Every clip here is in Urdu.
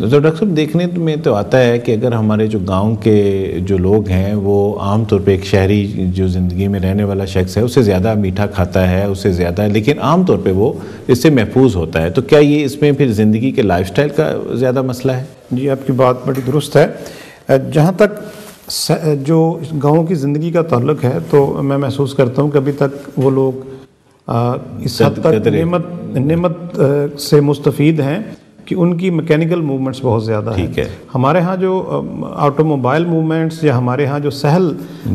تو ڈاکٹر صاحب دیکھنے میں تو آتا ہے کہ اگر ہمارے جو گاؤں کے جو لوگ ہیں وہ عام طور پہ ایک شہری جو زندگی میں رہنے والا شخص ہے اس سے زیادہ میٹھا کھاتا ہے، اس سے زیادہ، لیکن عام طور پہ وہ اس سے محفوظ ہوتا ہے، تو کیا یہ اس میں پھر زندگی کے لائف سٹائل کا زیادہ مسئلہ ہے؟ جی آپ کی بات بڑی درست ہے۔ جہاں تک جو گاؤں کی زندگی کا تعلق ہے تو میں محسوس کرتا ہوں کہ ابھی تک وہ لوگ اس حد تک نعمت سے مستفید ہیں کہ ان کی میکینیکل موومنٹس بہت زیادہ ہیں۔ ہمارے ہاں جو آٹو موبائل موومنٹس یا ہمارے ہاں جو سہل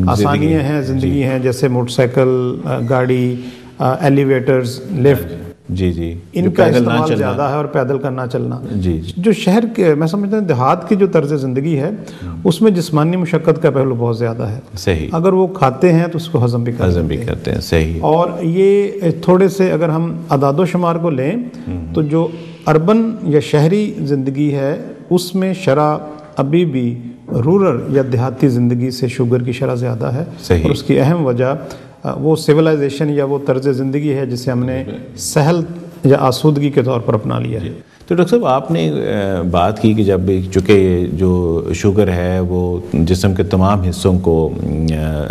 آسانیاں ہیں زندگی ہیں، جیسے موٹر سائیکل، گاڑی، ایلیویٹرز، لفٹ، ان کا استعمال زیادہ ہے، اور پیدل کرنا چلنا۔ جو شہر کے، میں سمجھتا ہوں دیہات کی جو طرز زندگی ہے اس میں جسمانی مشقت کا پہلو بہت زیادہ ہے۔ صحیح۔ اگر وہ کھاتے ہیں تو اس کو ہضم بھی کرتے ہیں۔ صحیح۔ اور یہ تھوڑے سے اگر ہم اعداد و شمار کو لیں تو جو اربن یا شہری زندگی ہے اس میں شرح ابھی بھی رورل یا دیہاتی زندگی سے شوگر کی شرح زیادہ ہے، اور اس کی اہم وجہ وہ سویلائزیشن یا وہ طرز زندگی ہے جسے ہم نے سہل یا آسودگی کے طور پر اپنا لیا ہے۔ تو ڈاکٹر صاحب آپ نے بات کی کہ جب چونکہ جو شوگر ہے وہ جسم کے تمام حصوں کو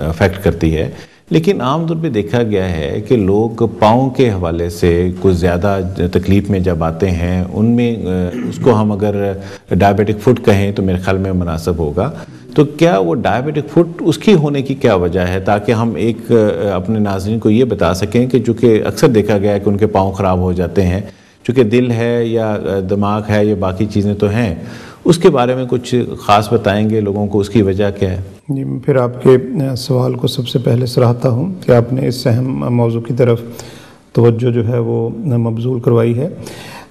افیکٹ کرتی ہے، لیکن عام طور پہ دیکھا گیا ہے کہ لوگ پاؤں کے حوالے سے کچھ زیادہ تکلیف میں جب آتے ہیں، ان میں اس کو ہم اگر ڈائبیٹک فٹ کہیں تو میرے خیال میں مناسب ہوگا، تو کیا وہ ڈائبیٹک فٹ اس کی ہونے کی کیا وجہ ہے، تاکہ ہم ایک اپنے ناظرین کو یہ بتا سکیں کہ چونکہ اکثر دیکھا گیا ہے کہ ان کے پاؤں خراب ہو جاتے ہیں، چونکہ دل ہے یا دماغ ہے یا باقی چیزیں تو ہیں، اس کے بارے میں کچھ خاص بتائیں گے لوگوں کو، اس کی وجہ کیا ہے؟ جی پھر آپ کے سوال کو سب سے پہلے سراہتا ہوں کہ آپ نے اس اہم موضوع کی طرف توجہ جو ہے وہ مبذول کروائی ہے۔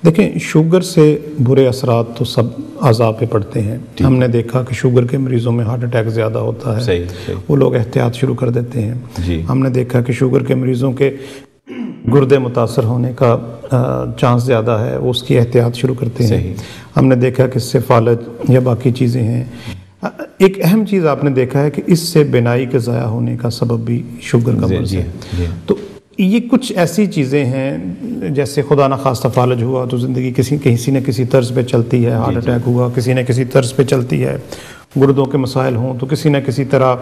دیکھیں، شوگر سے برے اثرات تو سب اعضاء پہ پڑتے ہیں۔ ہم نے دیکھا کہ شوگر کے مریضوں میں ہارٹ اٹیک زیادہ ہوتا ہے، وہ لوگ احتیاط شروع کر دیتے ہیں۔ ہم نے دیکھا کہ شوگر کے مریضوں کے گردے متاثر ہونے کا چانس زیادہ ہے، وہ اس کی احتیاط شروع کرتے ہیں۔ ہم نے دیکھا کہ اس سے فالج یا باقی چیزیں ہیں۔ ایک اہم چیز آپ نے دیکھا ہے کہ اس سے بینائی کے ضائع ہونے کا سبب بھی شوگر کا مرض ہے۔ تو یہ کچھ ایسی چیزیں ہیں، جیسے خدا نخواستہ فالج ہوا تو زندگی کسی نہ کسی طرز پہ چلتی ہے، ہارٹ اٹیک ہوا کسی نہ کسی طرز پہ چلتی ہے، گردوں کے مسائل ہوں تو کسی نہ کسی طرح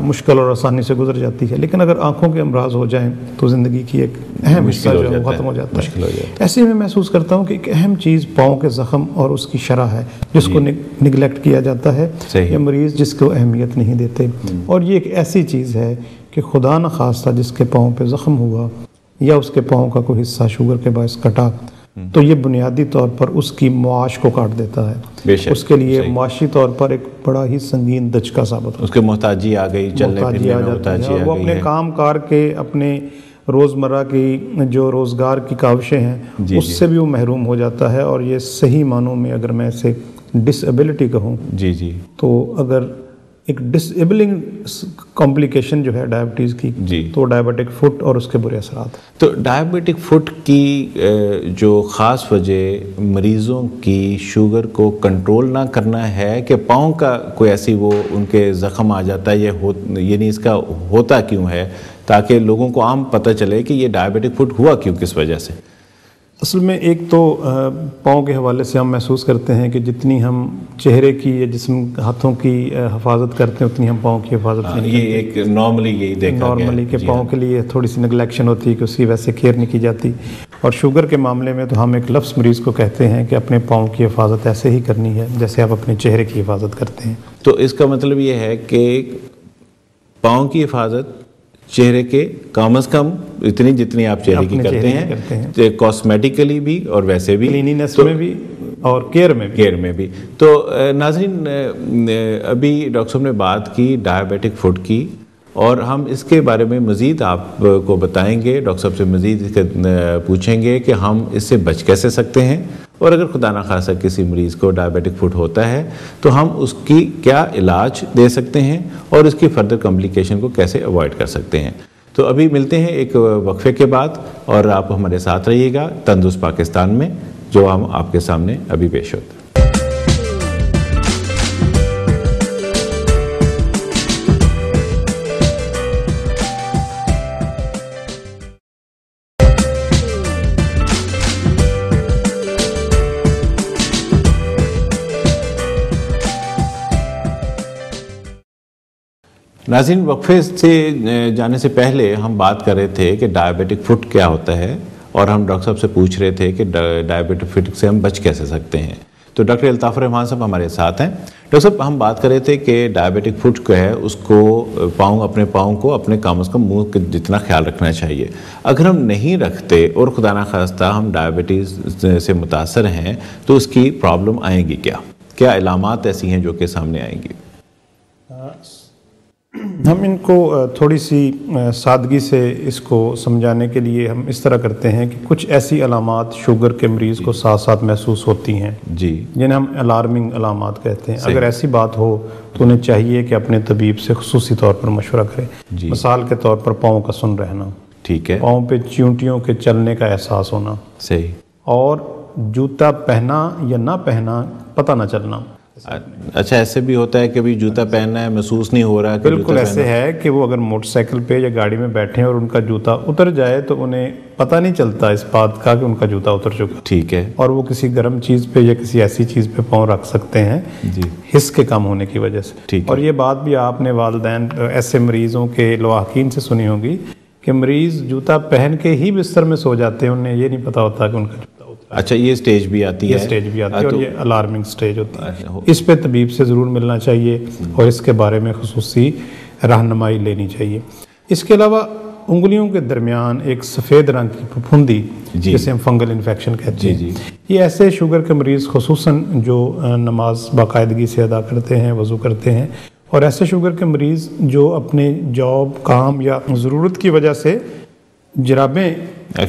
مشکل اور آسانی سے گزر جاتی ہے، لیکن اگر آنکھوں کے امراض ہو جائیں تو زندگی کی ایک اہم حصہ جو ہے ختم ہو جاتا ہے۔ ایسے میں محسوس کرتا ہوں کہ ایک اہم چیز پاؤں کے زخم اور اس کی شرح ہے، جس کو نگلیکٹ کیا جاتا ہے یا مریض جس کو اہمیت نہیں دیتے، اور یہ ایک ایسی چیز ہے کہ خدا نخواستہ جس کے پاؤں پہ زخم ہوا یا اس کے پاؤں کا کوئی حصہ شوگر کے باعث کٹا تو یہ بنیادی طور پر اس کی معاش کو کاٹ دیتا ہے، اس کے لیے معاشی طور پر ایک بڑا ہی سنگین دھچکا ثابت ہوتا ہے۔ اس کے محتاجی آ گئی، چلنے پھرنے میں محتاجی آ گئی، وہ اپنے کام کار کے، اپنے روزمرہ کی جو روزگار کی کاوشیں ہیں اس سے بھی وہ محروم ہو جاتا ہے، اور یہ صحیح معنوں میں اگر میں اسے ڈس ایبلٹی کہوں تو اگر ایک ڈس ایبلنگ کمپلیکیشن جو ہے ڈائبٹیز کی تو ڈائبیٹک فٹ اور اس کے برے اثرات۔ تو ڈائبیٹک فٹ کی جو خاص وجہ مریضوں کی شوگر کو کنٹرول نہ کرنا ہے کہ پاؤں کا کوئی ایسی وہ ان کے زخم آ جاتا ہے، یعنی اس کا ہوتا کیوں ہے، تاکہ لوگوں کو عام پتہ چلے کہ یہ ڈائبیٹک فٹ ہوا کیوں، کس وجہ سے؟ اصل میں ایک تو پاؤں کے حوالے سے ہم محسوس کرتے ہیں کہ جتنی ہم چہرے کی یا جسم ہاتھوں کی حفاظت کرتے ہیں اتنی ہم پاؤں کی حفاظت نہیں کرتے۔ یہ ایک نارملی یہی دیکھا گیا ہے نارملی کہ پاؤں کے لیے تھوڑی سی نگلیکشن ہوتی ہے کہ اس کی ویسے کیئر نہیں کی جاتی، اور شوگر کے معاملے میں تو ہم ایک لفظ مریض کو کہتے ہیں کہ اپنے پاؤں کی حفاظت ایسے ہی کرنی ہے جیسے آپ اپنے چہرے کی حفاظت کرتے ہیں۔ تو اس کا مطلب یہ ہے کہ پاؤں کی حفاظت چہرے کے کم از کم اتنی جتنی آپ چہرے کی کرتے ہیں، کاسمیٹیکلی بھی اور ویسے بھی، کلینینس میں بھی اور کیئر میں بھی۔ تو ناظرین، ابھی ڈاکٹر صاحب نے بات کی ڈائبیٹک فٹ کی، اور ہم اس کے بارے میں مزید آپ کو بتائیں گے، ڈاکٹر صاحب سے مزید پوچھیں گے کہ ہم اس سے بچ کیسے سکتے ہیں، اور اگر خدا نخواستہ کسی مریض کو ڈائبیٹک فٹ ہوتا ہے تو ہم اس کی کیا علاج دے سکتے ہیں اور اس کی فردر کمپلیکیشن کو کیسے اوائڈ کر سکتے ہیں۔ تو ابھی ملتے ہیں ایک وقفے کے بعد، اور آپ ہمارے ساتھ رہیے گا تندرست پاکستان میں، جو ہم آپ کے سامنے ابھی پیش ہوتے ہیں۔ ناظرین، وقفے سے جانے سے پہلے ہم بات کر رہے تھے کہ ڈائبیٹک فٹ کیا ہوتا ہے، اور ہم ڈاکٹر صاحب سے پوچھ رہے تھے کہ ڈائبیٹک فٹ سے ہم بچ کیسے سکتے ہیں. تو ڈاکٹر الطاف الرحمان صاحب ہمارے ساتھ ہیں. ڈاکٹر صاحب، ہم بات کر رہے تھے کہ ڈائبیٹک فٹ کو ہے اس کو اپنے پاؤں کو اپنے کم از کم منہ کے جتنا خیال رکھنا چاہیے. اگر ہم نہیں رکھتے اور خدا نخواستہ ہم ڈائبٹیز سے متاثر ہیں تو اس کی پرابلم آئیں گی کیا علامات ایسی ہیں جو کہ سامنے آئیں گی؟ ہم ان کو تھوڑی سی سادگی سے اس کو سمجھانے کے لیے ہم اس طرح کرتے ہیں کہ کچھ ایسی علامات شوگر کے مریض کو ساتھ ساتھ محسوس ہوتی ہیں جی، جنہیں ہم الارمنگ علامات کہتے ہیں. اگر ایسی بات ہو تو انہیں چاہیے کہ اپنے طبیب سے خصوصی طور پر مشورہ کریں. مثال کے طور پر پاؤں کا سن رہنا، ٹھیک ہے، پاؤں پہ چیونٹیوں کے چلنے کا احساس ہونا، صحیح، اور جوتا پہنا یا نہ پہنا پتہ نہ چلنا. اچھا، ایسے بھی ہوتا ہے کہ بھی جوتا پہننا ہے محسوس نہیں ہو رہا؟ بالکل ایسے ہے کہ وہ اگر موٹر سائیکل پہ یا گاڑی میں بیٹھے ہیں اور ان کا جوتا اتر جائے تو انہیں پتہ نہیں چلتا اس بات کا کہ ان کا جوتا اتر چکا. ٹھیک ہے، اور وہ کسی گرم چیز پہ یا کسی ایسی چیز پہ پاؤں رکھ سکتے ہیں حس کے کم ہونے کی وجہ سے. اور یہ بات بھی آپ نے والدین ایسے مریضوں کے لواحقین سے سنی ہوگی کہ مریض جوتا پہن کے ہی بستر میں سو جاتے ہیں، انہیں یہ نہیں پتا ہوتا کہ ان کا جوتا. اچھا، یہ سٹیج بھی آتی ہے؟ یہ سٹیج بھی آتی ہے اور یہ الارمنگ سٹیج ہوتی ہے. اس پہ طبیب سے ضرور ملنا چاہیے اور اس کے بارے میں خصوصی رہنمائی لینی چاہیے. اس کے علاوہ انگلیوں کے درمیان ایک سفید رنگ کی پھپھوندی جسے ہم فنگل انفیکشن کہتے ہیں، یہ ایسے شوگر کے مریض خصوصاً جو نماز باقاعدگی سے ادا کرتے ہیں، وضو کرتے ہیں، اور ایسے شوگر کے مریض جو اپنے جاب، کام یا ضرورت کی وجہ سے جرابیں،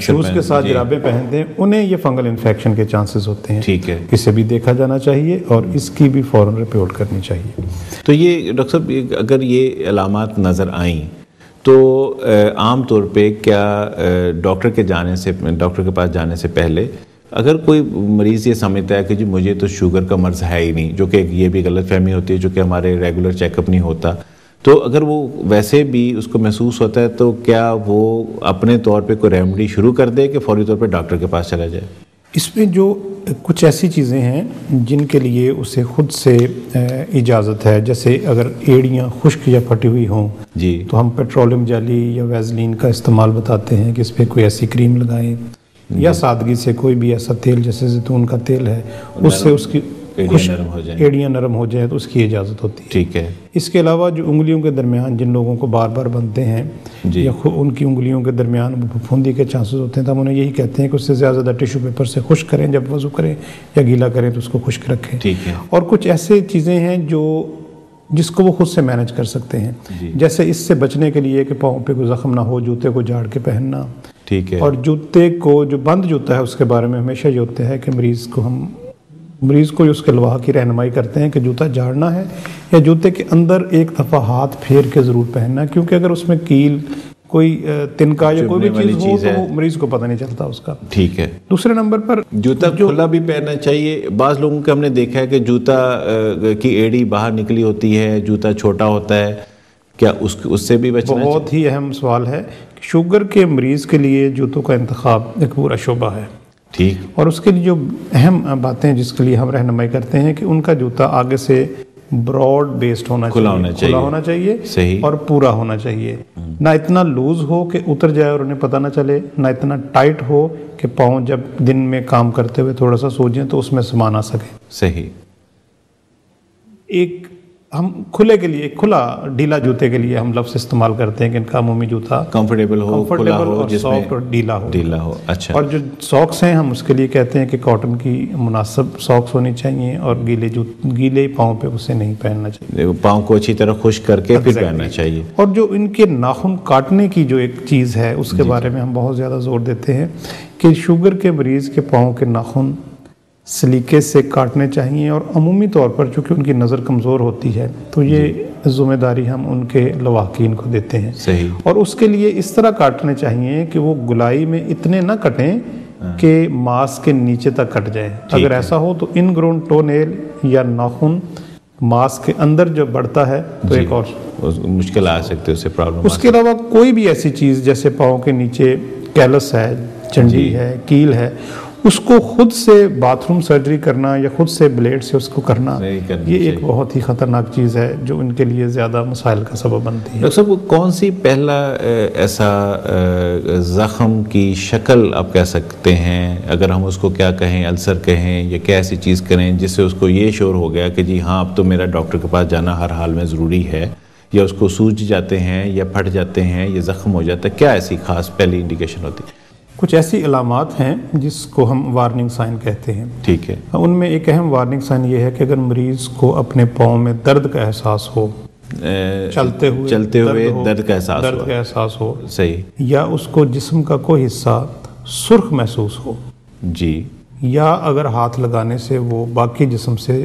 شوز کے ساتھ جرابیں پہنتے ہیں، انہیں یہ فنگل انفیکشن کے چانسز ہوتے ہیں. ٹھیک ہے، اسے بھی دیکھا جانا چاہیے اور اس کی بھی فوراً رپورٹ کرنی چاہیے. تو یہ ڈاکٹر صاحب، اگر یہ علامات نظر آئیں تو عام طور پہ کیا ڈاکٹر کے پاس جانے سے پہلے اگر کوئی مریض یہ سمجھتا ہے کہ جی مجھے تو شوگر کا مرض ہے ہی نہیں، جو کہ یہ بھی غلط فہمی ہوتی ہے، جو کہ ہمارے ریگولر چیک اپ نہیں ہوتا، تو اگر وہ ویسے بھی اس کو محسوس ہوتا ہے تو کیا وہ اپنے طور پہ کوئی ریمیڈی شروع کر دے کہ فوری طور پہ ڈاکٹر کے پاس چلا جائے؟ اس میں جو کچھ ایسی چیزیں ہیں جن کے لیے اسے خود سے اجازت ہے، جیسے اگر ایڑیاں خشک یا پھٹی ہوئی ہوں تو ہم پیٹرولیم جیلی یا ویزلین کا استعمال بتاتے ہیں کہ اس پہ کوئی ایسی کریم لگائیں، یا سادگی سے کوئی بھی ایسا تیل جیسے زیتون کا تیل ہے اس سے اس کی ایڑیاں نرم ہو جائیں تو اس کی اجازت ہوتی ہے. ٹھیک ہے. اس کے علاوہ جو انگلیوں کے درمیان جن لوگوں کو بار بار بنتے ہیں یا ان کی انگلیوں کے درمیان پھپھوندی کے چانسز ہوتے ہیں تو ہم انہیں یہی کہتے ہیں کہ اس سے زیادہ ٹیشو پیپر سے خشک کریں، جب وضو کریں یا گیلا کریں تو اس کو خشک رکھیں. ٹھیک ہے. اور کچھ ایسے چیزیں ہیں جس کو وہ خود سے مینج کر سکتے ہیں، جیسے اس سے بچنے کے لیے کہ پاؤں پہ کوئی زخم نہ ہو، جوتے کو جھاڑ کے پہننا. ٹھیک ہے. اور جوتے کو جو بند جوتا ہے اس کے بارے میں ہمیشہ یہ ہوتا ہے کہ مریض کو اس کے لواح کی رہنمائی کرتے ہیں کہ جوتا جھاڑنا ہے یا جوتے کے اندر ایک دفعہ ہاتھ پھیر کے ضرور پہننا، کیونکہ اگر اس میں کیل، کوئی تنکا یا کوئی بھی چیز ہو تو مریض کو پتہ نہیں چلتا اس کا. ٹھیک ہے. دوسرے نمبر پر جوتا کھلا بھی پہننا چاہیے. بعض لوگوں کے ہم نے دیکھا ہے کہ جوتا کی ایڑی باہر نکلی ہوتی ہے، جوتا چھوٹا ہوتا ہے، کیا اس سے بھی بچنا؟ بہت ہی اہم سوال ہے. شوگر کے مریض کے لیے جوتوں کا انتخاب ایک پورا شعبہ ہے. ٹھیک. اور اس کے لیے جو اہم باتیں جس کے لیے ہم رہنمائی کرتے ہیں کہ ان کا جوتا آگے سے براڈ بیسڈ ہونا چاہیے، کھلا ہونا چاہیے، صحیح، اور پورا ہونا چاہیے. نہ اتنا لوز ہو کہ اتر جائے اور انہیں پتہ نہ چلے، نہ اتنا ٹائٹ ہو کہ پاؤں جب دن میں کام کرتے ہوئے تھوڑا سا سو جائیں تو اس میں سامان آ سکے. صحیح. ایک ہم کھلا ڈھیلا جوتے کے لیے ہم لفظ استعمال کرتے ہیں کہ ان کا عمومی جوتا کمفرٹیبل ہو، اور سافٹ اور ڈھیلا ہو. اچھا. اور جو ساکس ہیں ہم اس کے لیے کہتے ہیں کہ کاٹن کی مناسب ساکس ہونی چاہیے اور گیلے پاؤں پہ اسے نہیں پہننا چاہیے. پاؤں کو اچھی طرح خشک کر کے پھر پہننا چاہیے. اور جو ان کے ناخن کاٹنے کی جو ایک چیز ہے اس کے بارے میں ہم بہت زیادہ زور دیتے ہیں کہ شوگر کے مریض کے پاؤں کے ناخن سلیقے سے کاٹنے چاہیے، اور عمومی طور پر چونکہ ان کی نظر کمزور ہوتی ہے تو یہ ذمہ داری ہم ان کے لواحقین کو دیتے ہیں. صحیح. اور اس کے لیے اس طرح کاٹنے چاہیے کہ وہ گلائی میں اتنے نہ کٹیں کہ ماس کے نیچے تک کٹ جائیں. اگر ایسا ہو تو ان گرون ٹو نیل یا ناخن ماس کے اندر جو بڑھتا ہے تو ایک اور مشکل آ سکتے، اس سے پرابلم. اس کے علاوہ کوئی بھی ایسی چیز جیسے پاؤں کے نیچے کیلس ہے، چنڈی ہے، کیل ہے، اس کو خود سے باتھ روم سرجری کرنا یا خود سے بلیڈ سے اس کو کرنا، یہ ایک بہت ہی خطرناک چیز ہے جو ان کے لیے زیادہ مسائل کا سبب بنتی ہے۔ ڈاکٹر صاحب کون سی پہلا ایسا زخم کی شکل آپ کہہ سکتے ہیں، اگر ہم اس کو کیا کہیں، السر کہیں یا کیا ایسی چیز کریں جس سے اس کو یہ شعور ہو گیا کہ جی ہاں اب تو میرا ڈاکٹر کے پاس جانا ہر حال میں ضروری ہے، یا اس کو سوج جاتے ہیں یا پھٹ جاتے ہیں یا زخم ہو جاتا ہے، کیا ایسی خاص پہلی انڈیکیشن ہوتی ہے؟ کچھ ایسی علامات ہیں جس کو ہم وارننگ سائن کہتے ہیں۔ ٹھیک ہے۔ ان میں ایک اہم وارننگ سائن یہ ہے کہ اگر مریض کو اپنے پاؤں میں درد کا احساس ہو، چلتے ہوئے درد کا احساس ہو، صحیح، یا اس کو جسم کا کوئی حصہ سرخ محسوس ہو، جی، یا اگر ہاتھ لگانے سے وہ باقی جسم سے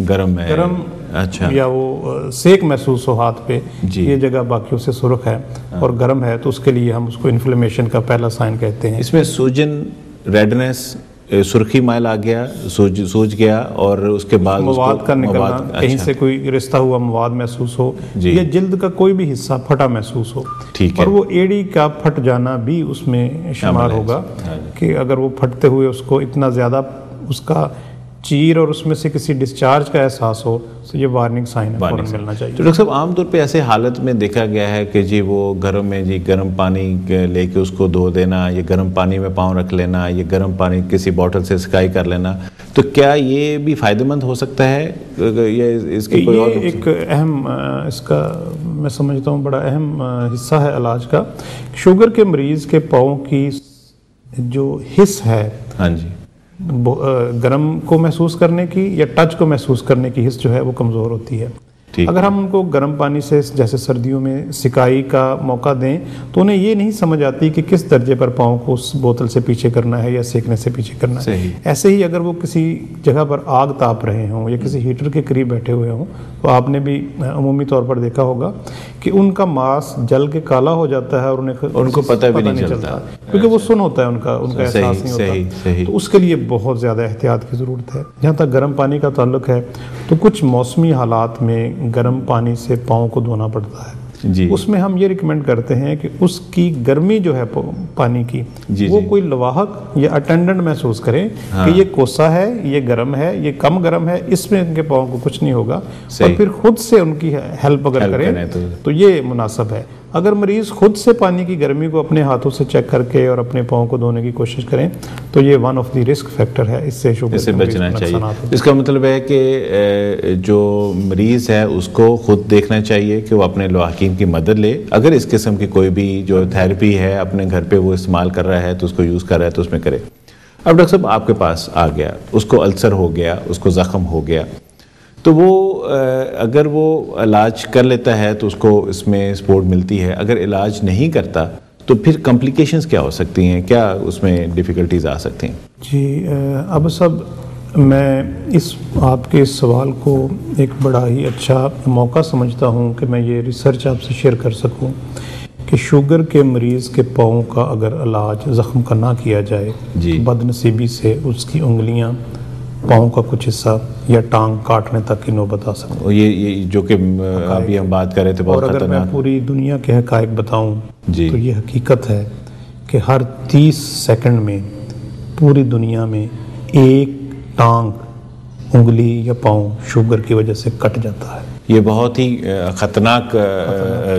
گرم اچھا، یا وہ سیک محسوس ہو ہاتھ پہ، یہ جگہ باقیوں سے سرخ ہے اور گرم ہے، تو اس کے لیے ہم اس کو انفلیمیشن کا پہلا سائن کہتے ہیں۔ اس میں سوجن، ریڈنس، سرخی مائل آ گیا، سوج گیا، اور اس کے بعد مواد کا نکلنا، کہیں سے کوئی رشتہ ہوا مواد محسوس ہو، یا جلد کا کوئی بھی حصہ پھٹا محسوس ہو، اور وہ ایڑی کا پھٹ جانا بھی اس میں شمار ہوگا کہ اگر وہ پھٹتے ہوئے اس کو اتنا زیادہ اس کا چیر اور اس میں سے کسی ڈسچارج کا احساس ہو تو یہ وارننگ سائن ہے، فوراً ملنا چاہیے۔ تو ڈاکٹر صاحب عام طور پہ ایسے حالت میں دیکھا گیا ہے کہ جی وہ گھروں میں جی گرم پانی لے کے اس کو دھو دینا، یا گرم پانی میں پاؤں رکھ لینا، یا گرم پانی کسی بوٹل سے سکائی کر لینا، تو کیا یہ بھی فائدہ مند ہو سکتا ہے؟ اس کی کوئی اور ایک اہم اس کا میں سمجھتا ہوں بڑا اہم حصہ ہے علاج کا۔ شوگر کے مریض کے پاؤں کی جو حس ہے، ہاں جی، گرم کو محسوس کرنے کی یا ٹچ کو محسوس کرنے کی حس جو ہے وہ کمزور ہوتی ہے۔ اگر ہم ان کو گرم پانی سے جیسے سردیوں میں سکائی کا موقع دیں تو انہیں یہ نہیں سمجھ آتی کہ کس درجے پر پاؤں کو اس بوتل سے پیچھے کرنا ہے یا سیکنے سے پیچھے کرنا ہے۔ ایسے ہی اگر وہ کسی جگہ پر آگ تاپ رہے ہوں یا کسی ہیٹر کے قریب بیٹھے ہوئے ہوں تو آپ نے بھی عمومی طور پر دیکھا ہوگا کہ ان کا ماس جل کے کالا ہو جاتا ہے اور ان کو پتہ بھی نہیں چلتا، کیونکہ وہ سن ہوتا ہے، ان کا احساس نہیں ہوتا۔ تو اس کے لیے بہت زیادہ احتیاط کی ضرورت ہے۔ جہاں تک گرم پانی کا تعلق ہے تو کچھ موسمی حالات میں گرم پانی سے پاؤں کو دھونا پڑتا ہے، اس میں ہم یہ ریکمینڈ کرتے ہیں کہ اس کی گرمی جو ہے پانی کی وہ کوئی لواحق یا اٹینڈنٹ محسوس کریں کہ یہ کوسا ہے، یہ گرم ہے، یہ کم گرم ہے، اس میں ان کے پاؤں کو کچھ نہیں ہوگا، اور پھر خود سے ان کی ہیلپ اگر کریں تو یہ مناسب ہے۔ اگر مریض خود سے پانی کی گرمی کو اپنے ہاتھوں سے چیک کر کے اور اپنے پاؤں کو دھونے کی کوشش کریں تو یہ one of the risk factor ہے، اس سے شوگر سے بچنا چاہیے۔ اس کا مطلب ہے کہ جو مریض ہے اس کو خود دیکھنا چاہیے کہ وہ اپنے لواحقین کی مدد لے، اگر اس قسم کی کوئی بھی جو تھیراپی ہے اپنے گھر پہ وہ استعمال کر رہا ہے تو اس کو یوز کر رہا ہے تو اس میں کرے۔ اب ڈاکٹر صاحب آپ کے پاس آ گیا، اس کو السر ہو گیا، اس کو زخم ہو گیا، تو وہ اگر وہ علاج کر لیتا ہے تو اس کو اس میں سپورٹ ملتی ہے، اگر علاج نہیں کرتا تو پھر کمپلیکیشنز کیا ہو سکتی ہیں، کیا اس میں ڈیفیکلٹیز آ سکتی ہیں؟ جی اب سب میں اس آپ کے اس سوال کو ایک بڑا ہی اچھا موقع سمجھتا ہوں کہ میں یہ ریسرچ آپ سے شیئر کر سکوں کہ شوگر کے مریض کے پاؤں کا اگر علاج زخم کا نہ کیا جائے تو بد نصیبی سے اس کی انگلیاں، پاؤں کا کچھ حصہ یا ٹانگ کاٹنے تک کی نوبت آ سکتی ہے، یہ جو کہ ابھی ہم بات کر رہے تھے بہت خطرناک۔ اور اگر میں پوری دنیا کے حقائق بتاؤں تو یہ حقیقت ہے کہ ہر 30 سیکنڈ میں پوری دنیا میں ایک ٹانگ، انگلی یا پاؤں شوگر کی وجہ سے کٹ جاتا ہے۔ یہ بہت ہی خطرناک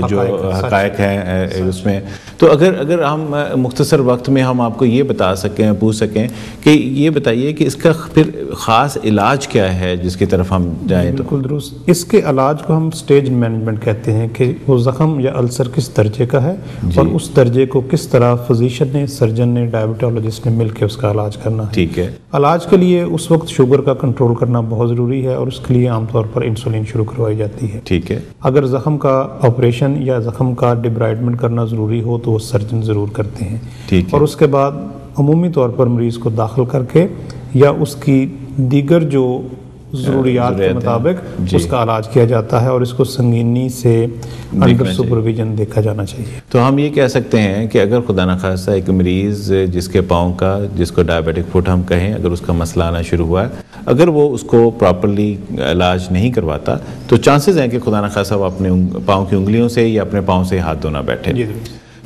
جو حقائق ہیں اس میں۔ تو اگر ہم مختصر وقت میں ہم آپ کو یہ بتا سکیں، پوچھ سکیں کہ یہ بتائیے کہ اس کا پھر خاص علاج کیا ہے جس کی طرف ہم جائیں؟ تو بالکل درست، اس کے علاج کو ہم سٹیج مینجمنٹ کہتے ہیں کہ وہ زخم یا السر کس درجے کا ہے اور اس درجے کو کس طرح فزیشین نے، سرجن نے، ڈائبٹالوجسٹ نے مل کے اس کا علاج کرنا ہے۔ ٹھیک ہے۔ علاج کے لیے اس وقت شوگر کا کنٹرول کرنا بہت ضروری ہے اور اس کے لیے عام طور پر انسولین شروع کروائی جاتی ہے۔ ٹھیک ہے۔ اگر زخم کا آپریشن یا زخم کا ڈیبرائڈمنٹ کرنا ضروری ہو تو وہ سرجن ضرور کرتے ہیں، اور اس کے بعد عمومی طور پر مریض کو داخل کر کے یا اس کی دیگر جو ضروریات کے مطابق اس کا علاج کیا جاتا ہے اور اس کو سنگینی سے انڈر سپرویژن دیکھا جانا چاہیے۔ تو ہم یہ کہہ سکتے ہیں کہ اگر خدا نخواستہ ایک مریض جس کے پاؤں کا، جس کو ڈائبیٹک فٹ ہم کہیں، اگر اس کا مسئلہ آنا شروع ہوا ہے، اگر وہ اس کو پراپرلی علاج نہیں کرواتا تو چانسز ہیں کہ خدا نخواستہ وہ اپنے پاؤں کی انگلیوں سے یا اپنے پاؤں سے ہاتھ دھونا بیٹھے۔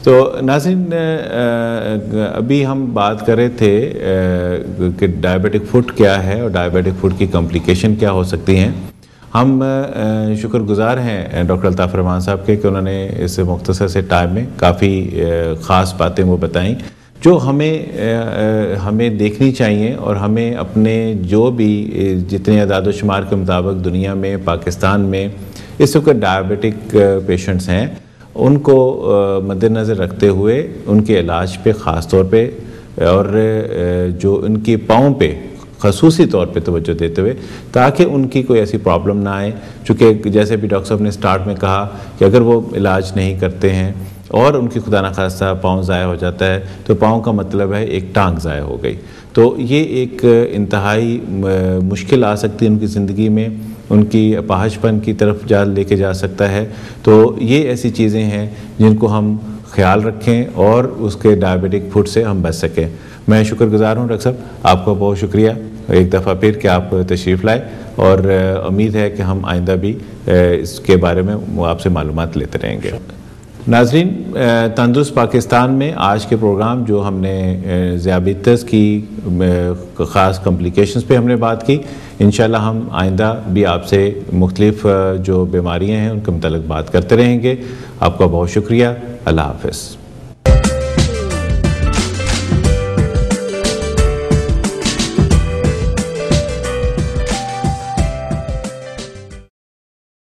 تو ناظرین ابھی ہم بات کر رہے تھے کہ ڈائبیٹک فوٹ کیا ہے اور ڈائبیٹک فوٹ کی کمپلیکیشن کیا ہو سکتی ہیں. ہم شکر گزار ہیں ڈاکٹر الطاف رحمان صاحب کے کہ انہوں نے اس مختصر سے ٹائم میں کافی خاص باتیں وہ بتائیں جو ہمیں دیکھنی چاہیے، اور ہمیں اپنے جو بھی جتنے اعداد و شمار کے مطابق دنیا میں پاکستان میں اس وقت ڈائبیٹک پیشنٹس ہیں ان کو مد نظر رکھتے ہوئے ان کے علاج پہ خاص طور پہ اور جو ان کی پاؤں پہ خصوصی طور پہ توجہ دیتے ہوئے تاکہ ان کی کوئی ایسی پرابلم نہ آئے. چونکہ جیسے بھی ڈاکٹر صاحب نے سٹارٹ میں کہا کہ اگر وہ علاج نہیں کرتے ہیں اور ان کی خدا نخواستہ پاؤں ضائع ہو جاتا ہے تو پاؤں کا مطلب ہے ایک ٹانگ ضائع ہو گئی. تو یہ ایک انتہائی مشکل آ سکتی ہے ان کی زندگی میں، ان کی اپاہج پن کی طرف لے کے جا سکتا ہے. تو یہ ایسی چیزیں ہیں جن کو ہم خیال رکھیں اور اس کے ڈائبیٹک فوٹ سے ہم بچ سکیں. میں شکر گزار ہوں ڈاکٹر صاحب، آپ کا بہت شکریہ ایک دفعہ پھر کہ آپ تشریف لائے، اور امید ہے کہ ہم آئندہ بھی اس کے بارے میں آپ سے معلومات لیتے رہیں گے. ناظرین، تندرست پاکستان میں آج کے پروگرام جو ہم نے ذیابیطس کی خاص کمپلیکیشنز پہ ہم نے بات کی، انشاءاللہ ہم آئندہ بھی آپ سے مختلف جو بیماریاں ہیں ان کے متعلق بات کرتے رہیں گے. آپ کا بہت شکریہ. اللہ حافظ.